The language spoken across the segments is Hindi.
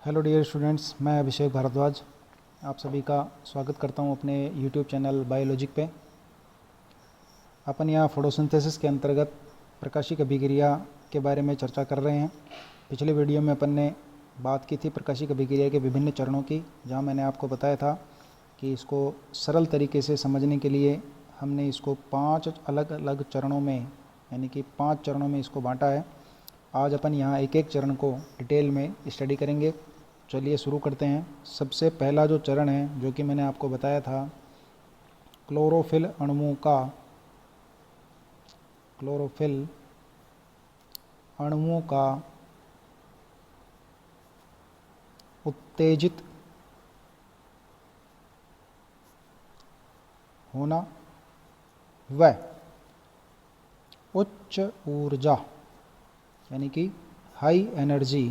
हेलो डियर स्टूडेंट्स, मैं अभिषेक भारद्वाज आप सभी का स्वागत करता हूं अपने यूट्यूब चैनल बायोलॉजिक पे। अपन यहाँ फोटोसिंथेसिस के अंतर्गत प्रकाशिक अभिक्रिया के बारे में चर्चा कर रहे हैं। पिछले वीडियो में अपन ने बात की थी प्रकाशिक अभिक्रिया के विभिन्न चरणों की, जहाँ मैंने आपको बताया था कि इसको सरल तरीके से समझने के लिए हमने इसको 5 अलग अलग चरणों में यानी कि 5 चरणों में इसको बांटा है। आज अपन यहाँ एक एक चरण को डिटेल में स्टडी करेंगे। चलिए शुरू करते हैं। सबसे पहला जो चरण है, जो कि मैंने आपको बताया था, क्लोरोफिल अणुओं का उत्तेजित होना व उच्च ऊर्जा यानी कि हाई एनर्जी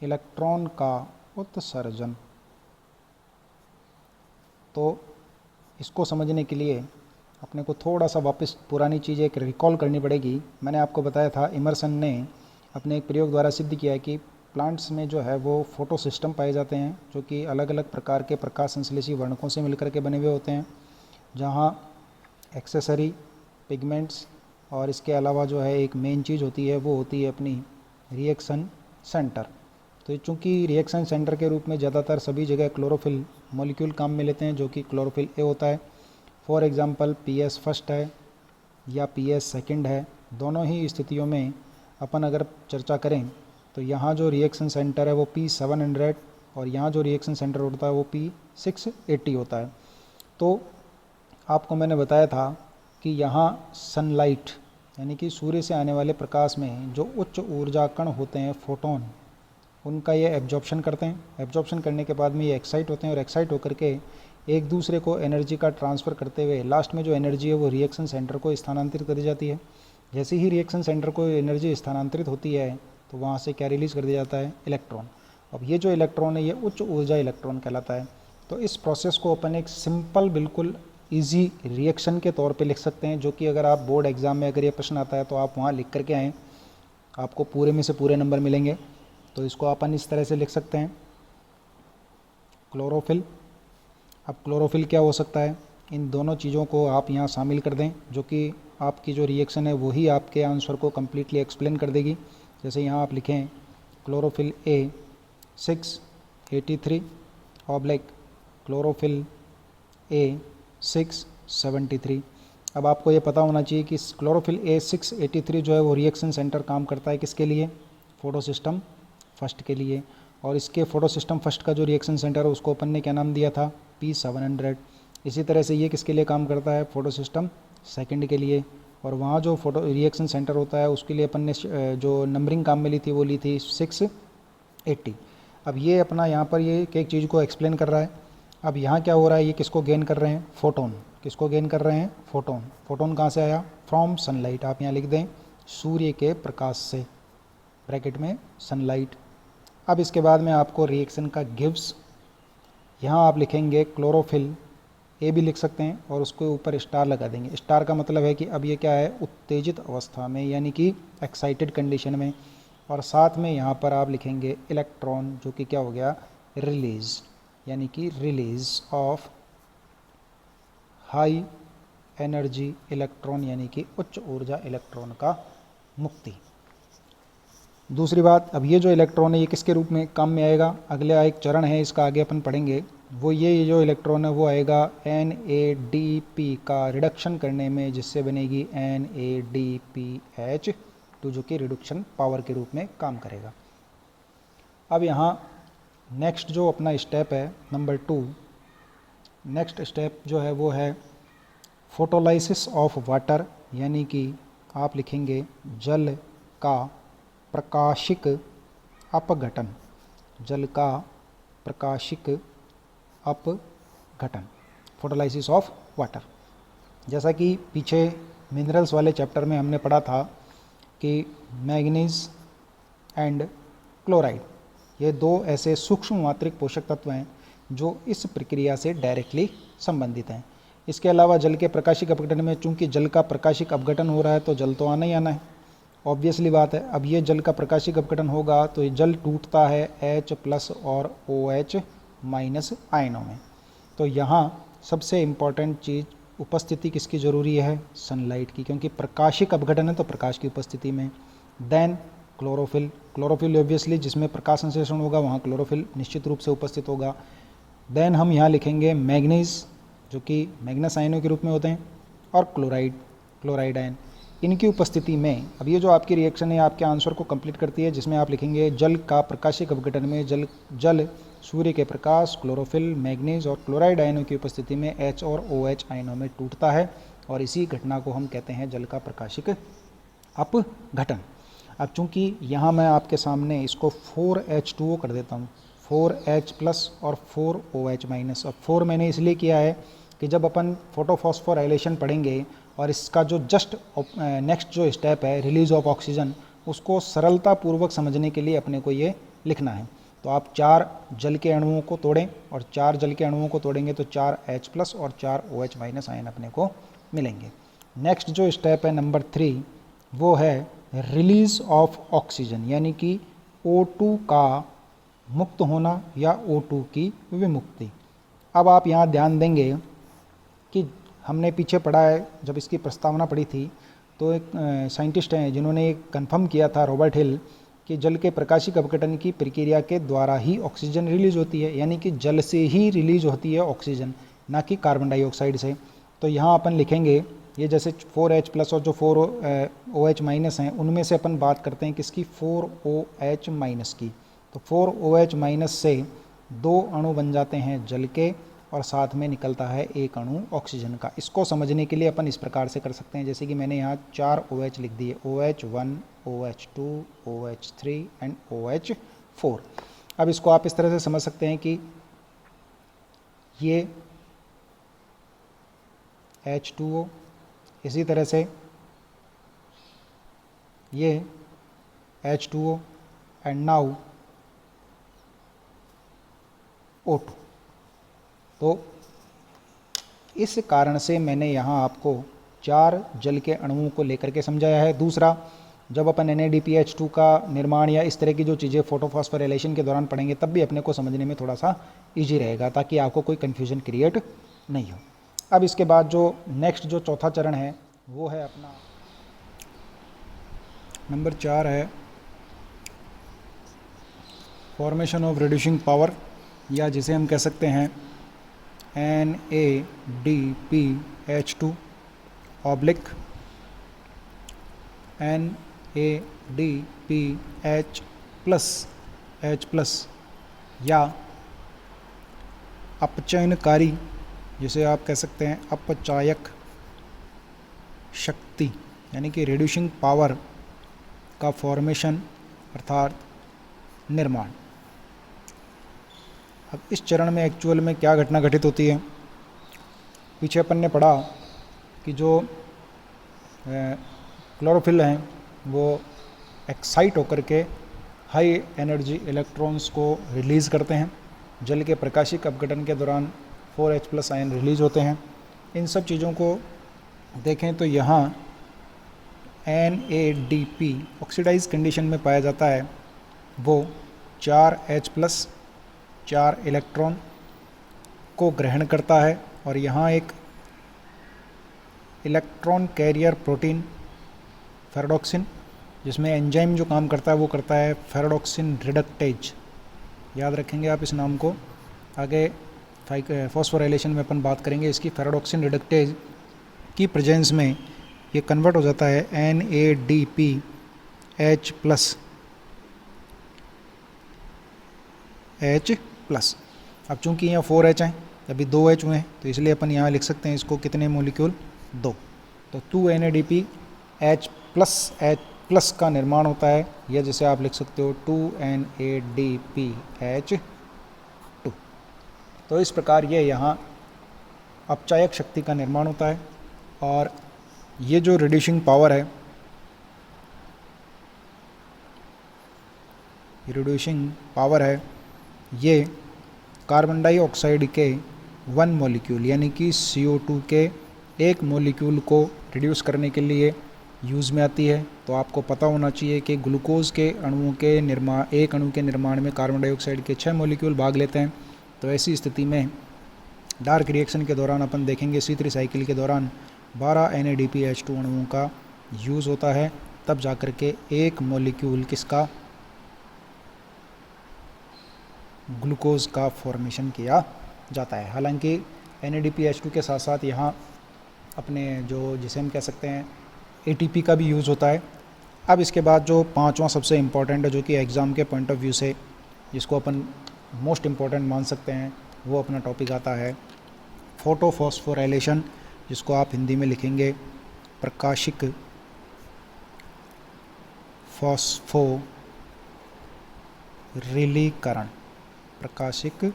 इलेक्ट्रॉन का उत्सर्जन। तो इसको समझने के लिए अपने को थोड़ा सा वापस पुरानी चीज़ें एक रिकॉल करनी पड़ेगी। मैंने आपको बताया था इमर्सन ने अपने एक प्रयोग द्वारा सिद्ध किया है कि प्लांट्स में जो है वो फोटो सिस्टम पाए जाते हैं, जो कि अलग अलग प्रकार के प्रकाश संश्लेषी वर्णकों से मिलकर के बने हुए होते हैं, जहाँ एक्सेसरी पिगमेंट्स और इसके अलावा जो है एक मेन चीज़ होती है, वो होती है अपनी रिएक्शन सेंटर। तो चूँकि रिएक्शन सेंटर के रूप में ज़्यादातर सभी जगह क्लोरोफिल मॉलिक्यूल काम में लेते हैं, जो कि क्लोरोफिल ए होता है। फॉर एग्जांपल PS फर्स्ट है या PS सेकंड है। दोनों ही स्थितियों में अपन अगर चर्चा करें तो यहाँ जो रिएक्शन सेंटर है वो P700 और यहाँ जो रिएक्शन सेंटर होता है वो P680 होता है। तो आपको मैंने बताया था कि यहाँ सनलाइट यानी कि सूर्य से आने वाले प्रकाश में जो उच्च ऊर्जा कण होते हैं, फोटोन, उनका ये एब्जॉर्प्शन करते हैं। एब्जॉर्प्शन करने के बाद में ये एक्साइट होते हैं और एक्साइट होकर के एक दूसरे को एनर्जी का ट्रांसफ़र करते हुए लास्ट में जो एनर्जी है वो रिएक्शन सेंटर को स्थानांतरित कर दी जाती है। जैसे ही रिएक्शन सेंटर को एनर्जी स्थानांतरित होती है तो वहाँ से क्या रिलीज़ कर दिया जाता है? इलेक्ट्रॉन। अब ये जो इलेक्ट्रॉन है ये उच्च ऊर्जा इलेक्ट्रॉन कहलाता है। तो इस प्रोसेस को अपन एक सिंपल बिल्कुल ईजी रिएक्शन के तौर पे लिख सकते हैं, जो कि अगर आप बोर्ड एग्ज़ाम में अगर ये प्रश्न आता है तो आप वहाँ लिख करके आएँ, आपको पूरे में से पूरे नंबर मिलेंगे। तो इसको अपन इस तरह से लिख सकते हैं, क्लोरोफिल। अब क्लोरोफिल क्या हो सकता है? इन दोनों चीज़ों को आप यहाँ शामिल कर दें, जो कि आपकी जो रिएक्शन है वही आपके आंसर को कम्प्लीटली एक्सप्लेन कर देगी। जैसे यहाँ आप लिखें chlorophyll A 683 oblique chlorophyll A 673। अब आपको ये पता होना चाहिए कि क्लोरोफिल A 683 जो है वो रिएक्शन सेंटर काम करता है किसके लिए? फोटो सिस्टम फर्स्ट के लिए। और इसके फोटो सिस्टम फर्स्ट का जो रिएक्शन सेंटर है उसको अपन ने क्या नाम दिया था? P700। इसी तरह से ये किसके लिए काम करता है? फोटो सिस्टम सेकंड के लिए। और वहाँ जो फोटो रिएक्शन सेंटर होता है उसके लिए अपन ने जो नंबरिंग काम में ली थी वो ली थी 680। अब ये अपना यहाँ पर ये एक चीज़ को एक्सप्लेन कर रहा है। अब यहाँ क्या हो रहा है? ये किसको गेन कर रहे हैं? फोटोन। किसको गेन कर रहे हैं? फोटोन। फोटोन कहाँ से आया? From sunlight. आप यहाँ लिख दें सूर्य के प्रकाश से, ब्रैकेट में सनलाइट। अब इसके बाद में आपको रिएक्शन का गिव्स, यहाँ आप लिखेंगे क्लोरोफिल ए भी लिख सकते हैं और उसके ऊपर स्टार लगा देंगे। स्टार का मतलब है कि अब ये क्या है? उत्तेजित अवस्था में यानी कि एक्साइटेड कंडीशन में। और साथ में यहाँ पर आप लिखेंगे इलेक्ट्रॉन, जो कि क्या हो गया? रिलीज, यानी कि release of high energy electron, यानी कि उच्च ऊर्जा इलेक्ट्रॉन का मुक्ति। दूसरी बात, अब ये जो इलेक्ट्रॉन है ये किसके रूप में काम में आएगा? अगला एक चरण है, इसका आगे अपन पढ़ेंगे। वो ये जो इलेक्ट्रॉन है वो आएगा NADP का रिडक्शन करने में, जिससे बनेगी NADPH2, जो कि रिडक्शन पावर के रूप में काम करेगा। अब यहाँ नेक्स्ट जो अपना स्टेप है नंबर 2, नेक्स्ट स्टेप जो है वो है फोटोलाइसिस ऑफ वाटर, यानी कि आप लिखेंगे जल का प्रकाशिक अपघटन। जल का प्रकाशिक अपघटन, फोटोलाइसिस ऑफ वाटर। जैसा कि पीछे मिनरल्स वाले चैप्टर में हमने पढ़ा था कि मैंगनीज एंड क्लोराइड, ये दो ऐसे सूक्ष्म मात्रिक पोषक तत्व हैं जो इस प्रक्रिया से डायरेक्टली संबंधित हैं। इसके अलावा जल के प्रकाशिक अपघटन में चूंकि जल का प्रकाशिक अपघटन हो रहा है तो जल तो आना ही आना है, ऑब्वियसली बात है, अब ये जल का प्रकाशिक अपघटन होगा तो ये जल टूटता है H+ और OH- आयनों में। तो यहाँ सबसे इम्पॉर्टेंट चीज़ उपस्थिति किसकी ज़रूरी है? सनलाइट की, क्योंकि प्रकाशिक अपघटन है तो प्रकाश की उपस्थिति में। देन क्लोरोफिल, क्लोरोफिल ऑब्वियसली जिसमें प्रकाश संश्लेषण होगा वहाँ क्लोरोफिल निश्चित रूप से उपस्थित होगा। देन हम यहाँ लिखेंगे मैग्नीज, जो कि मैग्नस आयनों के रूप में होते हैं, और क्लोराइड आयन, इनकी उपस्थिति में। अब ये जो आपकी रिएक्शन है आपके आंसर को कंप्लीट करती है, जिसमें आप लिखेंगे जल का प्रकाशिक अपघटन में जल सूर्य के प्रकाश, क्लोरोफिल, मैग्नीज और क्लोराइड आयनों की उपस्थिति में H और OH आयनों में टूटता है, और इसी घटना को हम कहते हैं जल का प्रकाशिक अपघटन। अब चूंकि यहाँ मैं आपके सामने इसको 4H2O कर देता हूँ, 4H+ और 4OH-। अब 4 मैंने इसलिए किया है कि जब अपन फोटोफॉस्फोराइलेशन पढ़ेंगे और इसका जो जस्ट नेक्स्ट जो स्टेप है रिलीज ऑफ ऑक्सीजन, उसको सरलता पूर्वक समझने के लिए अपने को ये लिखना है। तो आप 4 जल के अणुओं को तोड़ें, और 4 जल के अणुओं को तोड़ेंगे तो 4H+ और 4OH- आयन अपने को मिलेंगे। नेक्स्ट जो स्टेप है नंबर 3, वो है रिलीज ऑफ ऑक्सीजन, यानी कि O2 का मुक्त होना या O2 की विमुक्ति। अब आप यहाँ ध्यान देंगे कि हमने पीछे पढ़ा है, जब इसकी प्रस्तावना पढ़ी थी तो एक साइंटिस्ट हैं जिन्होंने कंफर्म किया था, रॉबर्ट हिल, कि जल के प्रकाशिक अपघटन की प्रक्रिया के द्वारा ही ऑक्सीजन रिलीज होती है, यानी कि जल से ही रिलीज होती है ऑक्सीजन, ना कि कार्बन डाइऑक्साइड से। तो यहाँ अपन लिखेंगे ये जैसे 4H+ और जो 4OH- हैं, उनमें से अपन बात करते हैं किसकी? 4OH- की। तो 4OH- से 2 अणु बन जाते हैं जल के, और साथ में निकलता है 1 अणु ऑक्सीजन का। इसको समझने के लिए अपन इस प्रकार से कर सकते हैं, जैसे कि मैंने यहाँ 4 OH लिख दिए, OH1, OH2, OH3 and OH4। अब इसको आप इस तरह से समझ सकते हैं कि ये H2O, इसी तरह से ये H2O एंड नाउ O2। तो इस कारण से मैंने यहाँ आपको 4 जल के अणुओं को लेकर के समझाया है। दूसरा, जब अपन NADPH2 का निर्माण या इस तरह की जो चीज़ें फोटोफॉस्फोराइलेशन के दौरान पढ़ेंगे, तब भी अपने को समझने में थोड़ा सा ईजी रहेगा, ताकि आपको कोई कन्फ्यूजन क्रिएट नहीं हो। अब इसके बाद जो नेक्स्ट जो चौथा चरण है वो है अपना नंबर 4 है फॉर्मेशन ऑफ रिड्यूसिंग पावर, या जिसे हम कह सकते हैं NADPH2 ऑब्लिक NADPH+, या अपचयनकारी, जिसे आप कह सकते हैं अपचायक शक्ति, यानी कि रिड्यूसिंग पावर का फॉर्मेशन अर्थात निर्माण। अब इस चरण में एक्चुअल में क्या घटना घटित होती है? पीछे अपन ने पढ़ा कि जो क्लोरोफिल हैं वो एक्साइट होकर के हाई एनर्जी इलेक्ट्रॉन्स को रिलीज़ करते हैं। जल के प्रकाशिक अपघटन के दौरान 4H+ आयन रिलीज होते हैं। इन सब चीज़ों को देखें तो यहाँ NADP ऑक्सीडाइज कंडीशन में पाया जाता है, वो 4H+, 4 इलेक्ट्रॉन को ग्रहण करता है, और यहाँ एक इलेक्ट्रॉन कैरियर प्रोटीन फेरेडॉक्सिन, जिसमें एंजाइम जो काम करता है वो करता है फेरेडॉक्सिन रिडक्टेज। याद रखेंगे आप इस नाम को, आगे फॉस्फोराइलेशन में अपन बात करेंगे इसकी। फेरेडॉक्सिन रिडक्टेज की प्रेजेंस में ये कन्वर्ट हो जाता है NADPH+। अब चूंकि यहाँ 4H हैं, अभी 2H हुए हैं, तो इसलिए अपन यहाँ लिख सकते हैं इसको कितने मोलिक्यूल? 2। तो 2 NADPH+ का निर्माण होता है, या जैसे आप लिख सकते हो 2 NADPH2। तो इस प्रकार ये यहाँ अपचायक शक्ति का निर्माण होता है, और ये जो रिड्यूसिंग पावर है, ये कार्बन डाइऑक्साइड के 1 मॉलिक्यूल यानी कि CO2 के 1 मॉलिक्यूल को रिड्यूस करने के लिए यूज़ में आती है। तो आपको पता होना चाहिए कि ग्लूकोज के अणुओं के निर्माण, एक अणु के निर्माण में कार्बन डाइऑक्साइड के 6 मॉलिक्यूल भाग लेते हैं। तो ऐसी स्थिति में डार्क रिएक्शन के दौरान अपन देखेंगे C3 साइकिल के दौरान 12 NADPH2 अणुओं का यूज़ होता है, तब जाकर के एक मॉलिक्यूल किसका, ग्लूकोज का फॉर्मेशन किया जाता है। हालांकि NADPH2 के साथ साथ यहाँ अपने जो जिसे हम कह सकते हैं ATP का भी यूज़ होता है। अब इसके बाद जो पांचवा सबसे इम्पॉर्टेंट है, जो कि एग्ज़ाम के पॉइंट ऑफ व्यू से जिसको अपन मोस्ट इम्पॉर्टेंट मान सकते हैं, वो अपना टॉपिक आता है फोटोफॉस्फोराइलेशन, जिसको आप हिंदी में लिखेंगे प्रकाशिक फॉस्फोरिलीकरण। प्रकाशिक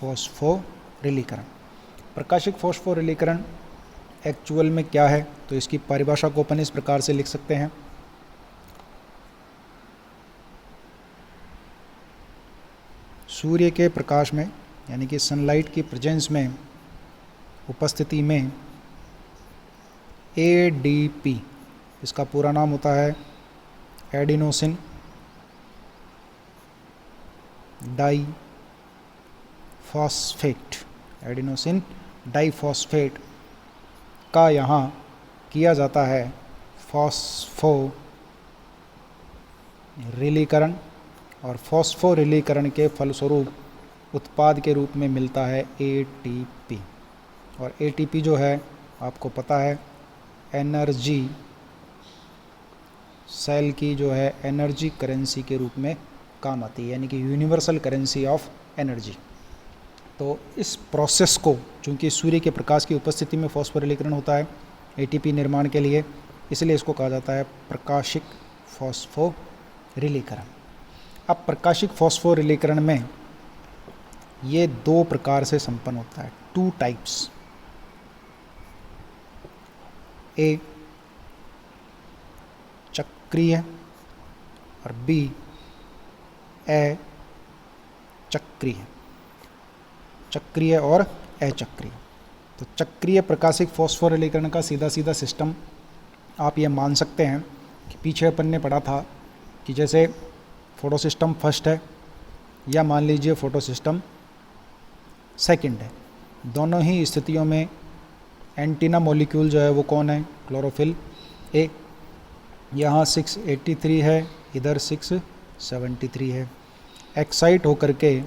फॉस्फोरिलीकरण। प्रकाशिक फॉस्फोरिलीकरण एक्चुअल में क्या है, तो इसकी परिभाषा को अपन इस प्रकार से लिख सकते हैं। सूर्य के प्रकाश में, यानी कि सनलाइट की प्रेजेंस में, उपस्थिति में ADP, इसका पूरा नाम होता है एडिनोसिन डाइफॉस्फेट, एडिनोसिन डाइफॉस्फेट का यहाँ किया जाता है फॉस्फोरिलीकरण, और फॉस्फोरिलीकरण के फलस्वरूप उत्पाद के रूप में मिलता है ATP। और ATP जो है आपको पता है एनर्जी, सेल की जो है एनर्जी करेंसी के रूप में काम आती है, यानी कि यूनिवर्सल करेंसी ऑफ एनर्जी। तो इस प्रोसेस को, चूँकि सूर्य के प्रकाश की उपस्थिति में फॉस्फोरिलीकरण होता है ATP निर्माण के लिए, इसलिए इसको कहा जाता है प्रकाशिक फॉस्फोरिलीकरण। अब प्रकाशिक फॉस्फोरिलीकरण में ये दो प्रकार से संपन्न होता है, 2 टाइप्स। A चक्रीय और B अचक्रीय। चक्रीय और अचक्रीय। तो चक्रीय प्रकाशिक फॉस्फोरिलीकरण का सीधा सीधा सिस्टम आप ये मान सकते हैं कि पीछे अपन ने पढ़ा था कि जैसे फोटो सिस्टम फर्स्ट है या मान लीजिए फोटो सिस्टम सेकंड है, दोनों ही स्थितियों में एंटीना मॉलिक्यूल जो है वो कौन है, क्लोरोफिल A। यहाँ 683 है, इधर 673 है। एक्साइट होकर के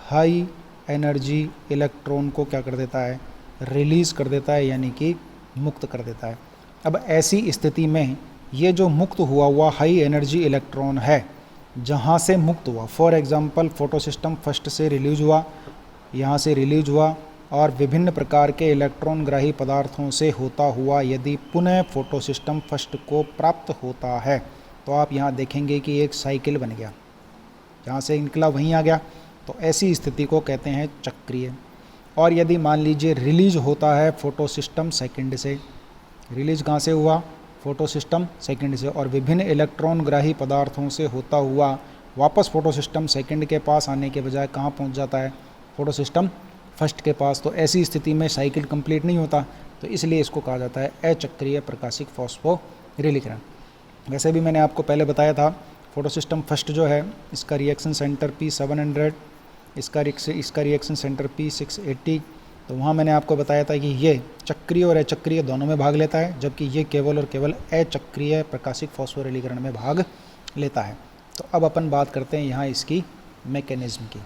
हाई एनर्जी इलेक्ट्रॉन को क्या कर देता है, रिलीज़ कर देता है, यानी कि मुक्त कर देता है। अब ऐसी स्थिति में ये जो मुक्त हुआ हाई एनर्जी इलेक्ट्रॉन है, जहाँ से मुक्त हुआ, for example photo system first से रिलीज हुआ, यहाँ से रिलीज हुआ, और विभिन्न प्रकार के इलेक्ट्रॉन ग्राही पदार्थों से होता हुआ यदि पुनः फोटो सिस्टम फर्स्ट को प्राप्त होता है, तो आप यहाँ देखेंगे कि एक साइकिल बन गया, जहाँ से निकला वहीं आ गया। तो ऐसी स्थिति को कहते हैं चक्रीय। और यदि मान लीजिए रिलीज होता है फोटो सिस्टम सेकंड से, रिलीज कहाँ से हुआ, फोटो सिस्टम सेकंड से, और विभिन्न इलेक्ट्रॉन ग्राही पदार्थों से होता हुआ वापस फोटो सिस्टम सेकंड के पास आने के बजाय कहाँ पहुँच जाता है, फोटो सिस्टम फर्स्ट के पास। तो ऐसी स्थिति में साइकिल कंप्लीट नहीं होता, तो इसलिए इसको कहा जाता है अचक्रीय प्रकाशिक फॉस्फोरिलीकरण। वैसे भी मैंने आपको पहले बताया था, फोटो सिस्टम फर्स्ट जो है इसका रिएक्शन सेंटर P700, इसका रिएक्शन सेंटर P680। तो वहाँ मैंने आपको बताया था कि ये चक्रीय और अचक्रीय दोनों में भाग लेता है, जबकि ये केवल और केवल अचक्रीय प्रकाशिक फॉस्फोरिलीकरण में भाग लेता है। तो अब अपन बात करते हैं यहाँ इसकी मैकेनिज्म की।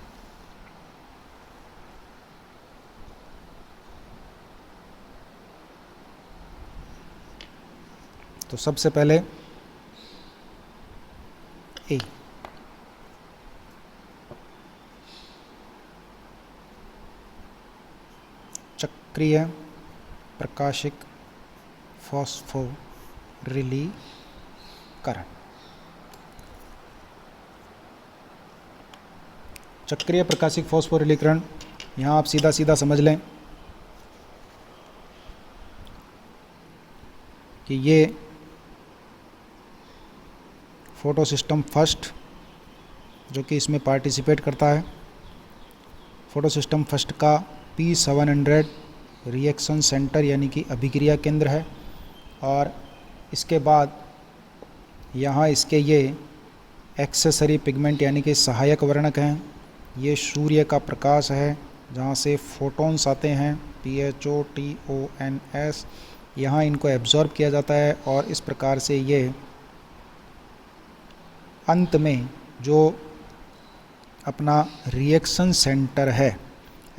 तो सबसे पहले ए, चक्रीय प्रकाशिक फॉस्फोरिलीकरण। चक्रीय प्रकाशिक फॉस्फोरिलीकरण यहाँ आप सीधा सीधा समझ लें कि ये फोटो सिस्टम फर्स्ट जो कि इसमें पार्टिसिपेट करता है, फोटो सिस्टम फर्स्ट का P700 रिएक्शन सेंटर यानी कि अभिक्रिया केंद्र है, और इसके बाद यहाँ इसके ये एक्सेसरी पिगमेंट यानी कि सहायक वर्णक हैं। ये सूर्य का प्रकाश है जहाँ से फोटॉन्स आते हैं, PHOTONS। यहाँ इनको एब्जॉर्ब किया जाता है और इस प्रकार से ये अंत में जो अपना रिएक्शन सेंटर है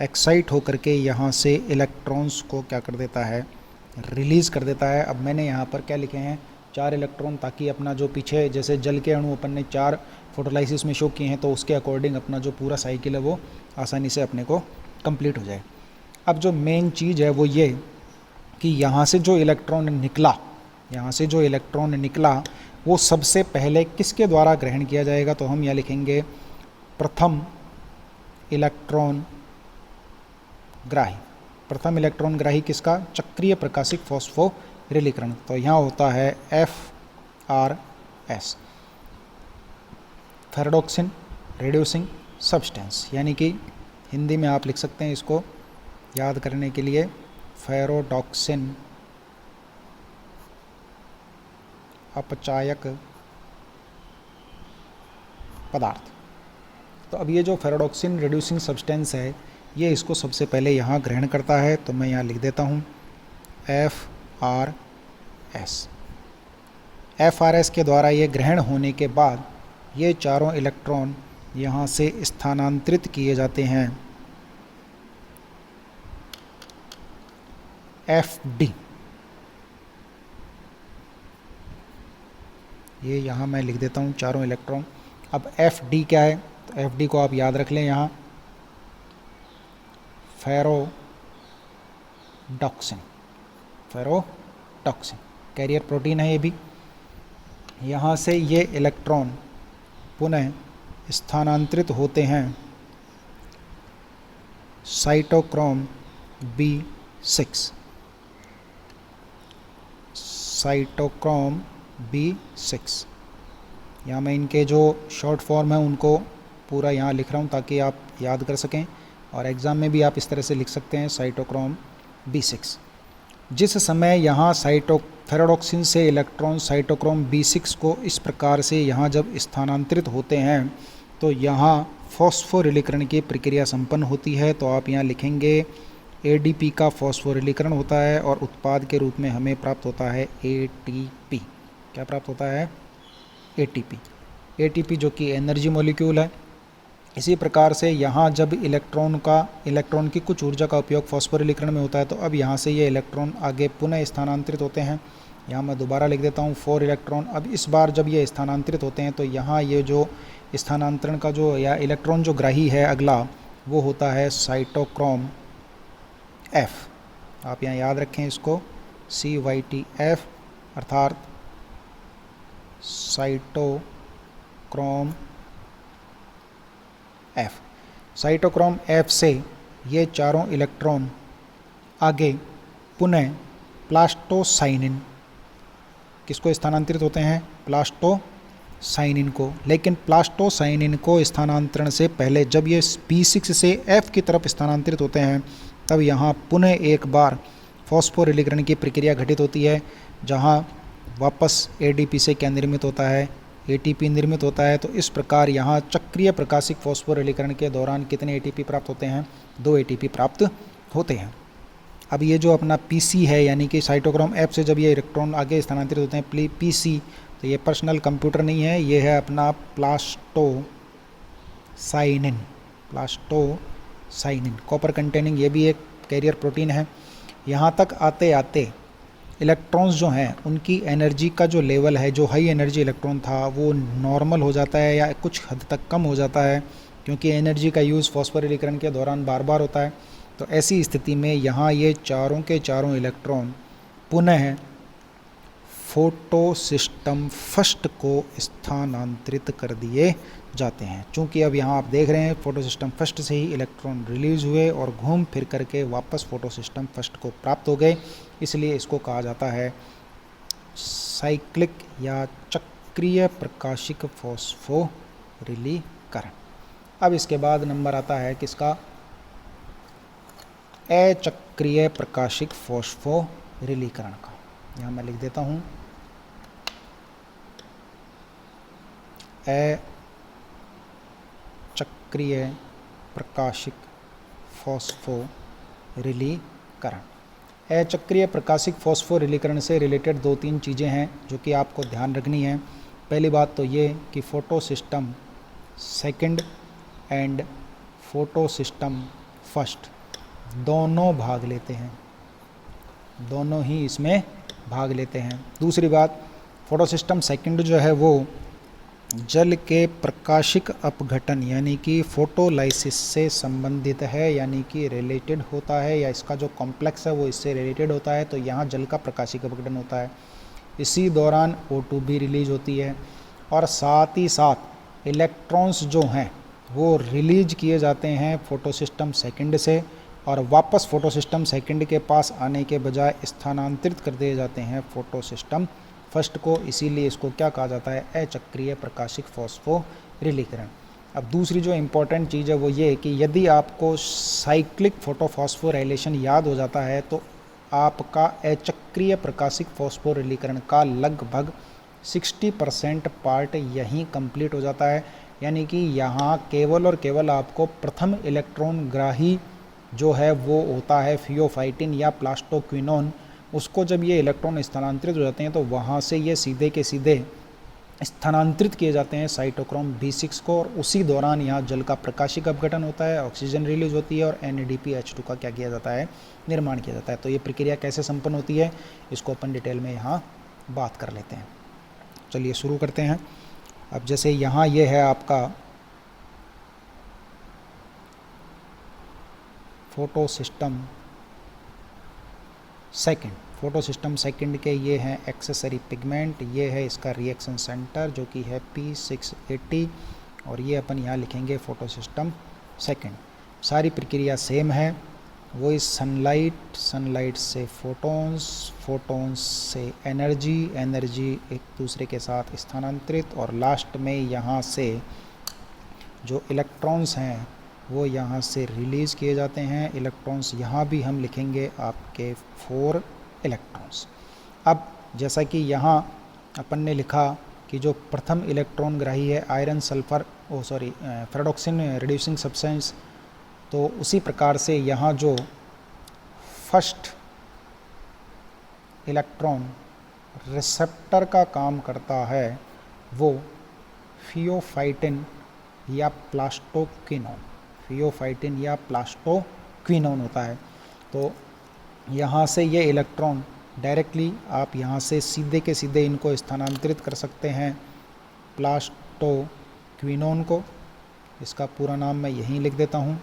एक्साइट होकर के यहाँ से इलेक्ट्रॉन्स को क्या कर देता है, रिलीज़ कर देता है। अब मैंने यहाँ पर क्या लिखे हैं, 4 इलेक्ट्रॉन, ताकि अपना जो पीछे जैसे जल के अणु अपन ने 4 फोटोलाइसिस में शो किए हैं तो उसके अकॉर्डिंग अपना जो पूरा साइकिल है वो आसानी से अपने को कंप्लीट हो जाए। अब जो मेन चीज़ है वो ये कि यहाँ से जो इलेक्ट्रॉन निकला वो सबसे पहले किसके द्वारा ग्रहण किया जाएगा, तो हम यहाँ लिखेंगे प्रथम इलेक्ट्रॉन ग्राही किसका, चक्रीय प्रकाशिक फॉस्फोरिलीकरण। तो यहाँ होता है FRS, फेरोडॉक्सिन रिड्यूसिंग सब्सटेंस, यानी कि हिंदी में आप लिख सकते हैं इसको याद करने के लिए, फेरोडॉक्सिन अपचायक पदार्थ। तो अब ये जो फेरोडॉक्सिन रिड्यूसिंग सब्सटेंस है ये इसको सबसे पहले यहाँ ग्रहण करता है। तो मैं यहाँ लिख देता हूँ FRS के द्वारा ये ग्रहण होने के बाद ये चारों इलेक्ट्रॉन यहाँ से स्थानांतरित किए जाते हैं FD। ये यहाँ मैं लिख देता हूँ चारों इलेक्ट्रॉन। अब FD क्या है, तो FD को आप याद रख लें, यहाँ फेरोडॉक्सिन कैरियर प्रोटीन है ये भी। यहाँ से ये इलेक्ट्रॉन पुनः स्थानांतरित होते हैं साइटोक्रोम B6। यहाँ मैं इनके जो शॉर्ट फॉर्म है उनको पूरा यहाँ लिख रहा हूँ ताकि आप याद कर सकें, और एग्ज़ाम में भी आप इस तरह से लिख सकते हैं साइटोक्रोम B6। जिस समय यहाँ फेरोडॉक्सिन से इलेक्ट्रॉन साइटोक्रोम B6 को इस प्रकार से यहाँ जब स्थानांतरित होते हैं तो यहाँ फॉस्फोरिलीकरण की प्रक्रिया संपन्न होती है। तो आप यहाँ लिखेंगे ADP का फॉस्फोरिलीकरण होता है और उत्पाद के रूप में हमें प्राप्त होता है ATP। क्या प्राप्त होता है, ATP जो कि एनर्जी मॉलिक्यूल है। इसी प्रकार से यहाँ जब इलेक्ट्रॉन की कुछ ऊर्जा का उपयोग फॉस्फोरिलीकरण में होता है तो अब यहाँ से ये इलेक्ट्रॉन आगे पुनः स्थानांतरित होते हैं। यहाँ मैं दोबारा लिख देता हूँ 4 इलेक्ट्रॉन। अब इस बार जब ये स्थानांतरित होते हैं तो यहाँ ये जो स्थानांतरण का जो या इलेक्ट्रॉन जो ग्राही है अगला वो होता है साइटोक्रोम F। आप यहाँ याद रखें इसको CYTF, अर्थात साइटोक्रोम F से ये चारों इलेक्ट्रॉन आगे पुनः प्लास्टोसाइनिन किसको स्थानांतरित होते हैं, प्लास्टोसाइनिन को। लेकिन प्लास्टोसाइनिन को स्थानांतरण से पहले जब ये P6 से F की तरफ स्थानांतरित होते हैं तब यहाँ पुनः एक बार फॉस्फोरिलीकरण की प्रक्रिया घटित होती है, जहाँ वापस ADP से क्या निर्मित होता है, ATP निर्मित होता है। तो इस प्रकार यहाँ चक्रीय प्रकाशिक फॉस्फोरिलीकरण के दौरान कितने ATP प्राप्त होते हैं, 2 ATP प्राप्त होते हैं। अब ये जो अपना PC है यानी कि साइटोक्रोम F से जब ये इलेक्ट्रॉन आगे स्थानांतरित होते हैं PC, तो ये पर्सनल कंप्यूटर नहीं है, ये है अपना प्लास्टोसाइनिन कॉपर कंटेनिंग, ये भी एक कैरियर प्रोटीन है। यहाँ तक आते आते इलेक्ट्रॉन्स जो हैं उनकी एनर्जी का जो लेवल है, जो हाई एनर्जी इलेक्ट्रॉन था वो नॉर्मल हो जाता है या कुछ हद तक कम हो जाता है, क्योंकि एनर्जी का यूज़ फॉस्फोरिलीकरण के दौरान बार बार होता है। तो ऐसी स्थिति में यहाँ ये चारों के चारों इलेक्ट्रॉन पुनः फोटोसिस्टम फर्स्ट को स्थानांतरित कर दिए जाते हैं। चूँकि अब यहाँ आप देख रहे हैं फोटोसिस्टम फर्स्ट से ही इलेक्ट्रॉन रिलीज़ हुए और घूम फिर करके वापस फोटोसिस्टम फर्स्ट को प्राप्त हो गए, इसलिए इसको कहा जाता है साइक्लिक या चक्रीय प्रकाशिक फॉस्फोरिलीकरण। अब इसके बाद नंबर आता है किसका, अचक्रीय प्रकाशिक फॉस्फोरिलीकरण का। यहाँ मैं लिख देता हूँ अचक्रीय प्रकाशिक फॉस्फोरिलीकरण। अचक्रीय प्रकाशिक फॉस्फोरिलीकरण से रिलेटेड 2-3 चीज़ें हैं जो कि आपको ध्यान रखनी है। पहली बात तो ये कि photo system second and photo system first दोनों भाग लेते हैं, दोनों ही इसमें भाग लेते हैं। दूसरी बात, फोटो सिस्टम सेकंड जो है वो जल के प्रकाशिक अपघटन यानी कि फोटोलाइसिस से संबंधित है, यानी कि रिलेटेड होता है, या इसका जो कॉम्प्लेक्स है वो इससे रिलेटेड होता है। तो यहाँ जल का प्रकाशिक अपघटन होता है, इसी दौरान O2 भी रिलीज होती है, और साथ ही साथ इलेक्ट्रॉन्स जो हैं वो रिलीज किए जाते हैं फोटो सिस्टम सेकंड से, और वापस फोटो सिस्टम सेकंड के पास आने के बजाय स्थानांतरित कर दिए जाते हैं फोटो सिस्टम फर्स्ट को। इसीलिए इसको क्या कहा जाता है, अचक्रीय प्रकाशिक फॉस्फोरिलीकरण। अब दूसरी जो इम्पोर्टेंट चीज़ है वो ये कि यदि आपको साइक्लिक फोटोफॉस्फोराइलेशन याद हो जाता है तो आपका अचक्रीय प्रकाशिक फॉस्फोरिलीकरण का लगभग 60% पार्ट यहीं कंप्लीट हो जाता है। यानी कि यहाँ केवल और केवल आपको प्रथम इलेक्ट्रॉन ग्राही जो है वो होता है फियोफाइटिन या प्लास्टोक्विनोन। उसको जब ये इलेक्ट्रॉन स्थानांतरित हो जाते हैं तो वहाँ से ये सीधे के सीधे स्थानांतरित किए जाते हैं साइटोक्रोम B6 को, और उसी दौरान यहाँ जल का प्रकाशिक अपघटन होता है, ऑक्सीजन रिलीज होती है और NADPH2 का क्या किया जाता है, निर्माण किया जाता है। तो ये प्रक्रिया कैसे संपन्न होती है इसको अपन डिटेल में यहाँ बात कर लेते हैं। चलिए शुरू करते हैं। अब जैसे यहाँ ये है आपका photo system second, photo system second के ये हैं एक्सेसरी पिगमेंट, ये है इसका रिएक्शन सेंटर जो कि है P680, और ये अपन यहाँ लिखेंगे फोटो सिस्टम सेकंड। सारी प्रक्रिया सेम है, वो इस सनलाइट से फोटोन्स से एनर्जी एक दूसरे के साथ स्थानांतरित, और लास्ट में यहाँ से जो इलेक्ट्रॉन्स हैं वो यहाँ से रिलीज़ किए जाते हैं। इलेक्ट्रॉन्स यहाँ भी हम लिखेंगे आपके 4 इलेक्ट्रॉन्स। अब जैसा कि यहाँ अपन ने लिखा कि जो प्रथम इलेक्ट्रॉन ग्राही है iron sulphur ferredoxin reducing substance, तो उसी प्रकार से यहाँ जो फर्स्ट इलेक्ट्रॉन रिसेप्टर का काम करता है वो फियोफाइटिन या प्लास्टोक्विनोन होता है। तो यहाँ से ये इलेक्ट्रॉन डायरेक्टली आप यहाँ से सीधे के सीधे इनको स्थानांतरित कर सकते हैं प्लास्टोक्विनोन को। इसका पूरा नाम मैं यहीं लिख देता हूँ,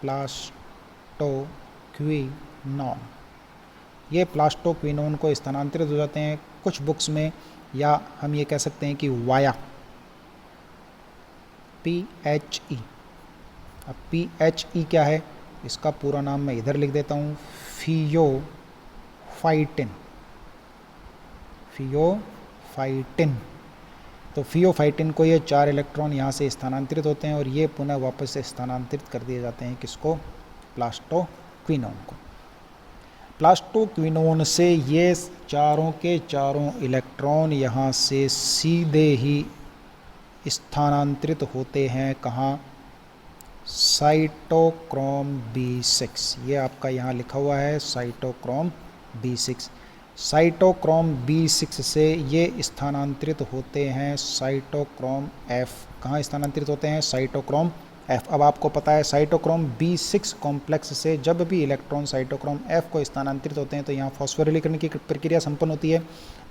प्लास्टोक्विनोन। ये प्लास्टोक्विनोन को स्थानांतरित हो जाते हैं कुछ बुक्स में, या हम ये कह सकते हैं कि वाया PHE। अब PHE क्या है, इसका पूरा नाम मैं इधर लिख देता हूँ, फियोफाइटिन। तो फियोफाइटिन को ये 4 इलेक्ट्रॉन यहाँ से स्थानांतरित होते हैं और ये पुनः वापस से स्थानांतरित कर दिए जाते हैं किसको, प्लास्टोक्विनोन को। प्लास्टोक्विनोन से ये चारों के चारों इलेक्ट्रॉन यहाँ से सीधे ही स्थानांतरित होते हैं कहाँ, साइटोक्रोम B6। ये आपका यहाँ लिखा हुआ है साइटोक्रोम B6। साइटोक्रोम B6 से ये स्थानांतरित होते हैं साइटोक्रोम F। कहाँ स्थानांतरित होते हैं, साइटोक्रोम F। अब आपको पता है साइटोक्रोम B6 कॉम्प्लेक्स से जब भी इलेक्ट्रॉन साइटोक्रोम F को स्थानांतरित होते हैं तो यहाँ फॉस्फोरिलीकरण की प्रक्रिया संपन्न होती है।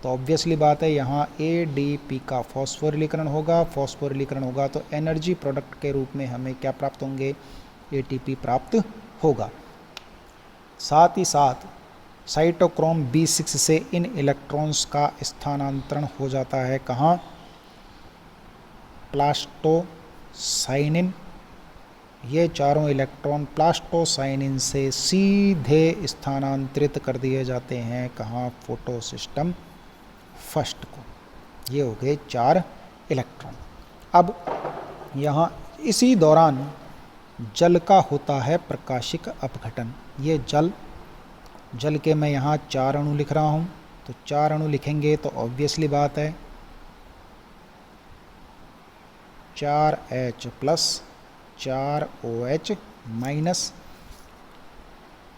तो ऑब्वियसली बात है यहाँ ADP का फॉस्फोरिलीकरण होगा। फॉस्फोरिलीकरण होगा तो एनर्जी प्रोडक्ट के रूप में हमें क्या प्राप्त होंगे, ATP प्राप्त होगा। साथ ही साथ साइटोक्रोम B6 से इन इलेक्ट्रॉन्स का स्थानांतरण हो जाता है कहाँ, प्लास्टोसाइनिन। ये चारों इलेक्ट्रॉन प्लास्टोसाइनिन से सीधे स्थानांतरित कर दिए जाते हैं कहाँ, फोटो सिस्टम फर्स्ट को। ये हो गए 4 इलेक्ट्रॉन। अब यहाँ इसी दौरान जल का होता है प्रकाशिक अपघटन। ये जल के मैं यहाँ 4 अणु लिख रहा हूँ, तो 4 अणु लिखेंगे तो ऑब्वियसली बात है 4H प्लस 4OH माइनस,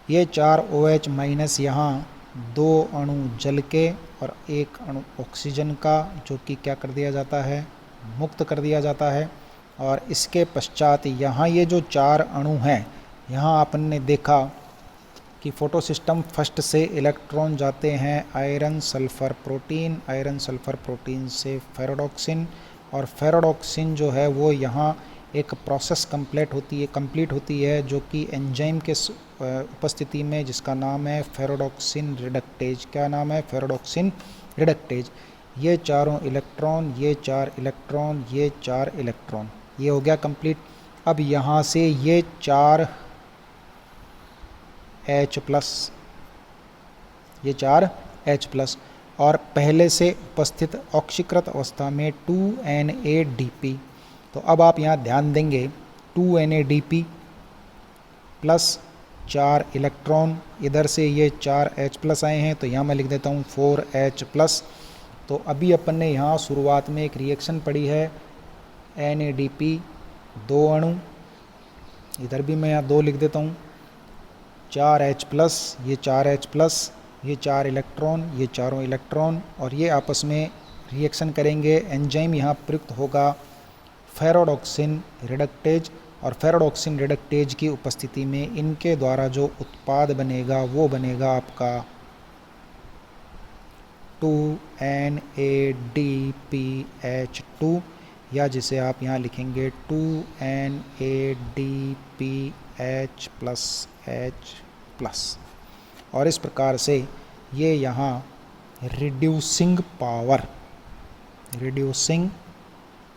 ये 4OH माइनस यहाँ 2 अणु जल के और 1 अणु ऑक्सीजन का, जो कि क्या कर दिया जाता है, मुक्त कर दिया जाता है। और इसके पश्चात यहाँ ये जो 4 अणु हैं, यहाँ अपन ने देखा कि फोटो सिस्टम फर्स्ट से इलेक्ट्रॉन जाते हैं iron sulphur protein, iron sulphur protein से फेरोडॉक्सिन, और फेरोडॉक्सिन जो है वो यहाँ एक प्रोसेस कंप्लीट होती है जो कि एंजाइम के उपस्थिति में, जिसका नाम है फेरोडॉक्सिन रिडक्टेज। क्या नाम है? फेरोडॉक्सिन रिडक्टेज। ये चारों इलेक्ट्रॉन, ये 4 इलेक्ट्रॉन, ये 4 इलेक्ट्रॉन, ये हो गया कंप्लीट। अब यहाँ से ये 4H प्लस, ये 4H प्लस, और पहले से उपस्थित ऑक्सीकृत अवस्था में 2NADP। तो अब आप यहाँ ध्यान देंगे 2NADP प्लस 4 इलेक्ट्रॉन, इधर से ये 4H प्लस आए हैं, तो यहाँ मैं लिख देता हूँ 4H प्लस। तो अभी अपन ने यहाँ शुरुआत में एक रिएक्शन पढ़ी है, NADP 2 अणु, इधर भी मैं यहाँ 2 लिख देता हूँ, 4H प्लस, ये 4H प्लस, ये 4 इलेक्ट्रॉन, ये चारों इलेक्ट्रॉन, और ये आपस में रिएक्शन करेंगे। एंजाइम यहाँ प्रयुक्त होगा फेरोडॉक्सिन रिडक्टेज, और फेरोडॉक्सिन रिडक्टेज की उपस्थिति में इनके द्वारा जो उत्पाद बनेगा वो बनेगा आपका 2NADPH2, या जिसे आप यहाँ लिखेंगे 2NADPH प्लस H प्लस। और इस प्रकार से ये यहाँ रिड्यूसिंग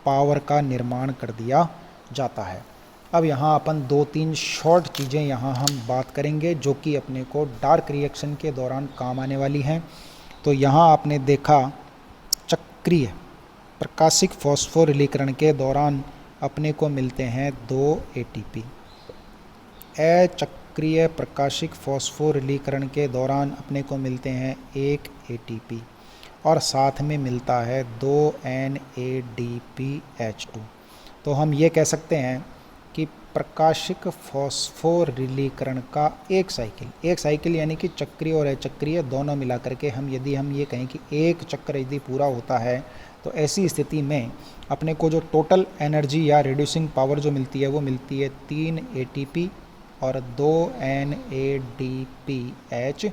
पावर का निर्माण कर दिया जाता है। अब यहाँ अपन 2-3 शॉर्ट चीज़ें यहाँ हम बात करेंगे जो कि अपने को डार्क रिएक्शन के दौरान काम आने वाली हैं। तो यहाँ आपने देखा चक्रीय प्रकाशिक फॉस्फोरिलीकरण के दौरान अपने को मिलते हैं 2 ATP। अचक्रीय प्रकाशिक फॉस्फोरिलीकरण के दौरान अपने को मिलते हैं 1 ATP, और साथ में मिलता है 2 NADPH2। तो हम ये कह सकते हैं कि प्रकाशिक फॉस्फोरिलीकरण का एक साइकिल यानी कि चक्रीय और अचक्रीय दोनों मिला करके हम ये कहें कि एक चक्र यदि पूरा होता है, तो ऐसी स्थिति में अपने को जो टोटल एनर्जी या रिड्यूसिंग पावर जो मिलती है वो मिलती है 3 ATP और 2 NADPH2।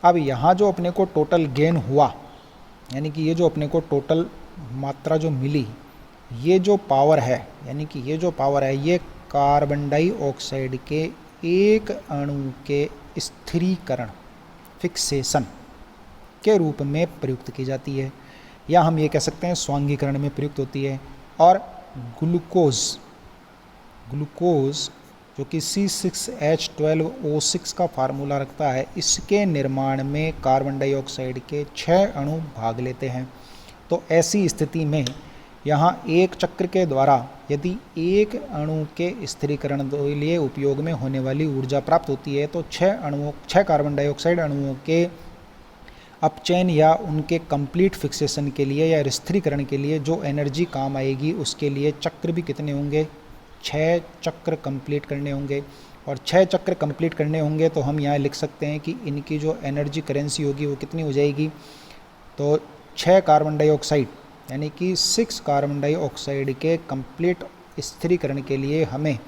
अब यहाँ जो अपने को टोटल गेन हुआ, यानी कि ये जो अपने को टोटल मात्रा जो मिली, ये जो पावर है, यानी कि ये जो पावर है, ये कार्बन डाइऑक्साइड के एक अणु के स्थिरीकरण फिक्सेशन के रूप में प्रयुक्त की जाती है, या हम ये कह सकते हैं स्वांगीकरण में प्रयुक्त होती है। और ग्लूकोज जो कि C6H12O6 का फार्मूला रखता है, इसके निर्माण में कार्बन डाइऑक्साइड के 6 अणु भाग लेते हैं। तो ऐसी स्थिति में यहाँ एक चक्र के द्वारा यदि एक अणु के स्थिरीकरण के लिए उपयोग में होने वाली ऊर्जा प्राप्त होती है, तो 6 कार्बन डाइऑक्साइड अणुओं के अपचयन या उनके कंप्लीट फिक्सेशन के लिए या स्थिरीकरण के लिए जो एनर्जी काम आएगी, उसके लिए चक्र भी कितने होंगे? 6 चक्र कंप्लीट करने होंगे। और 6 चक्र कंप्लीट करने होंगे तो हम यहाँ लिख सकते हैं कि इनकी जो एनर्जी करेंसी होगी वो कितनी हो जाएगी? तो 6 कार्बन डाइऑक्साइड यानी कि 6 कार्बन डाइऑक्साइड के कंप्लीट स्थिरीकरण के लिए हमें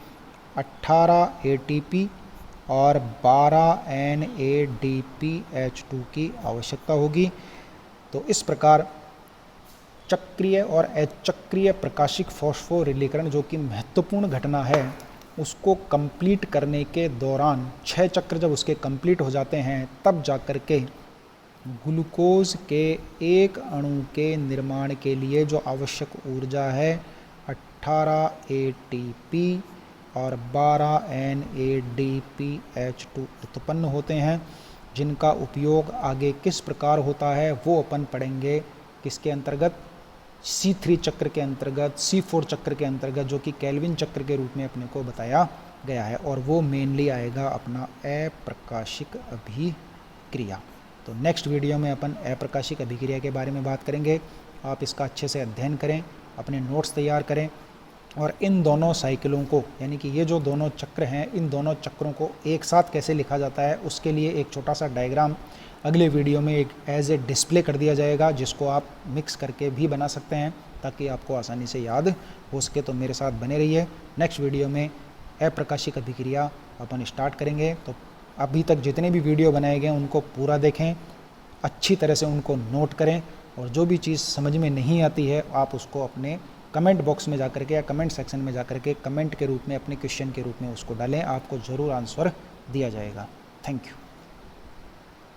18 ATP और 12 NADPH2 की आवश्यकता होगी। तो इस प्रकार चक्रीय और अचक्रीय प्रकाशिक फॉस्फोरिलीकरण जो कि महत्वपूर्ण घटना है, उसको कंप्लीट करने के दौरान 6 चक्र जब उसके कंप्लीट हो जाते हैं, तब जाकर के ग्लूकोज के एक अणु के निर्माण के लिए जो आवश्यक ऊर्जा है 18 ATP और 12 NADPH2 उत्पन्न होते हैं, जिनका उपयोग आगे किस प्रकार होता है वो अपन पढ़ेंगे किसके अंतर्गत? C3 चक्र के अंतर्गत, C4 चक्र के अंतर्गत, जो कि केल्विन चक्र के रूप में अपने को बताया गया है, और वो मेनली आएगा अपना अप्रकाशिक अभिक्रिया। तो नेक्स्ट वीडियो में अपन अप्रकाशिक अभिक्रिया के बारे में बात करेंगे। आप इसका अच्छे से अध्ययन करें अपने नोट्स तैयार करें और इन दोनों साइकिलों को, यानी कि ये जो दोनों चक्र हैं, इन दोनों चक्रों को एक साथ कैसे लिखा जाता है उसके लिए एक छोटा सा डायग्राम अगले वीडियो में एक एज ए डिस्प्ले कर दिया जाएगा, जिसको आप मिक्स करके भी बना सकते हैं ताकि आपको आसानी से याद हो सके। तो मेरे साथ बने रहिए। नेक्स्ट वीडियो में अप्रकाशिक अभिक्रिया अपन स्टार्ट करेंगे। तो अभी तक जितने भी वीडियो बनाए गए उनको पूरा देखें, अच्छी तरह से उनको नोट करें, और जो भी चीज़ समझ में नहीं आती है आप उसको अपने कमेंट बॉक्स में जाकर के या कमेंट सेक्शन में जाकर के कमेंट के रूप में, अपने क्वेश्चन के रूप में उसको डालें, आपको ज़रूर आंसर दिया जाएगा। Thank you.